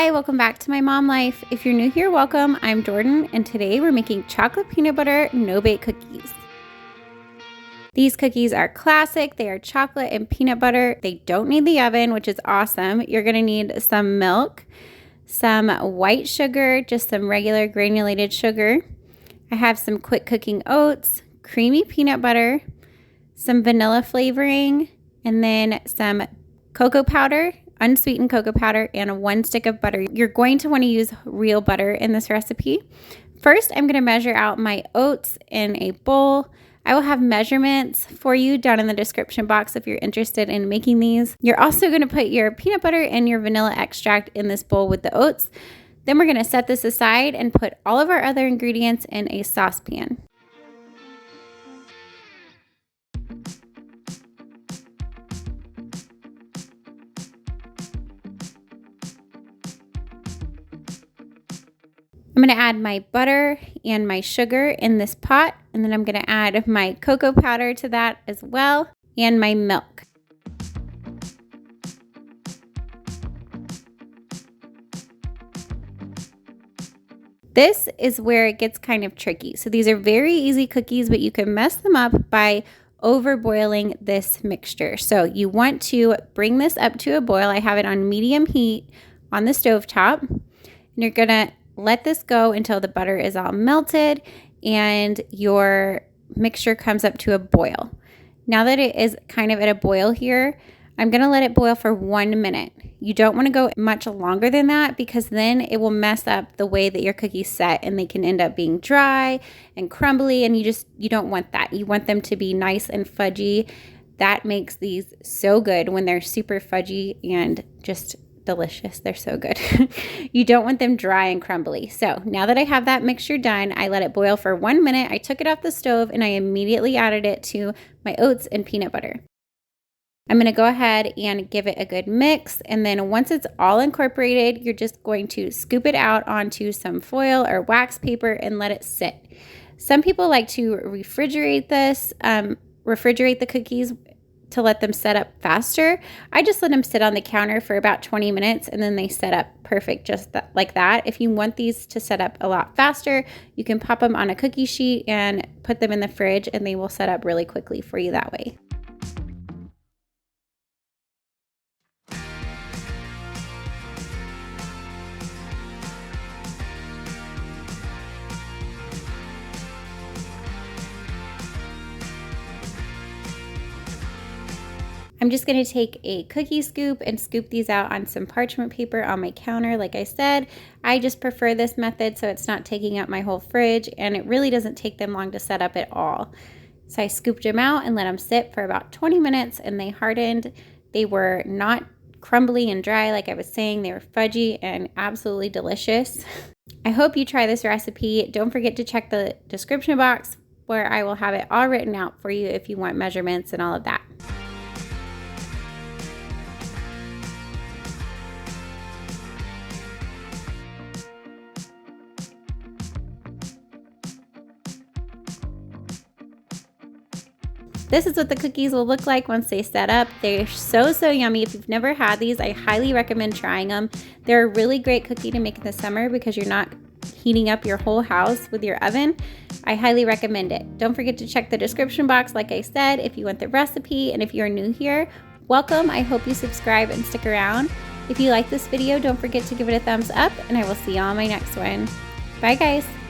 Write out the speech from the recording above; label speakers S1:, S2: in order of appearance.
S1: Hi, welcome back to my mom life. If you're new here, welcome. I'm Jordan, and today we're making chocolate peanut butter no-bake cookies. These cookies are classic. They are chocolate and peanut butter. They don't need the oven, which is awesome. You're gonna need some milk, some white sugar, just some regular granulated sugar. I have some quick cooking oats, creamy peanut butter, some vanilla flavoring, and then some cocoa powder, unsweetened cocoa powder, and 1 stick of butter. You're going to want to use real butter in this recipe. First, I'm going to measure out my oats in a bowl. I will have measurements for you down in the description box if you're interested in making these. You're also going to put your peanut butter and your vanilla extract in this bowl with the oats. Then we're going to set this aside and put all of our other ingredients in a saucepan. I'm going to add my butter and my sugar in this pot, and then I'm going to add my cocoa powder to that as well, and my milk. This is where it gets kind of tricky. So these are very easy cookies, but you can mess them up by overboiling this mixture. So you want to bring this up to a boil. I have it on medium heat on the stovetop, and you're going to let this go until the butter is all melted and your mixture comes up to a boil. Now that it is kind of at a boil here, I'm going to let it boil for 1 minute. You don't want to go much longer than that because then it will mess up the way that your cookies set and they can end up being dry and crumbly, and you don't want that. You want them to be nice and fudgy. That makes these so good when they're super fudgy and just delicious. They're so good. You don't want them dry and crumbly. So now that I have that mixture done, I let it boil for 1 minute. I took it off the stove and I immediately added it to my oats and peanut butter. I'm going to go ahead and give it a good mix. And then once it's all incorporated, you're just going to scoop it out onto some foil or wax paper and let it sit. Some people like to refrigerate the cookies to let them set up faster. I just let them sit on the counter for about 20 minutes and then they set up perfect just like that. If you want these to set up a lot faster, you can pop them on a cookie sheet and put them in the fridge and they will set up really quickly for you that way. I'm just going to take a cookie scoop and scoop these out on some parchment paper on my counter. Like I said, I just prefer this method so it's not taking up my whole fridge and it really doesn't take them long to set up at all. So I scooped them out and let them sit for about 20 minutes and they hardened. They were not crumbly and dry like I was saying. They were fudgy and absolutely delicious. I hope you try this recipe. Don't forget to check the description box where I will have it all written out for you if you want measurements and all of that. This is what the cookies will look like once they set up. They're so yummy. If you've never had these, I highly recommend trying them. They're a really great cookie to make in the summer because you're not heating up your whole house with your oven. I highly recommend it. Don't forget to check the description box, like I said, if you want the recipe. And if you're new here, welcome. I hope you subscribe and stick around. If you like this video, don't forget to give it a thumbs up, and I will see you on my next one. Bye, guys.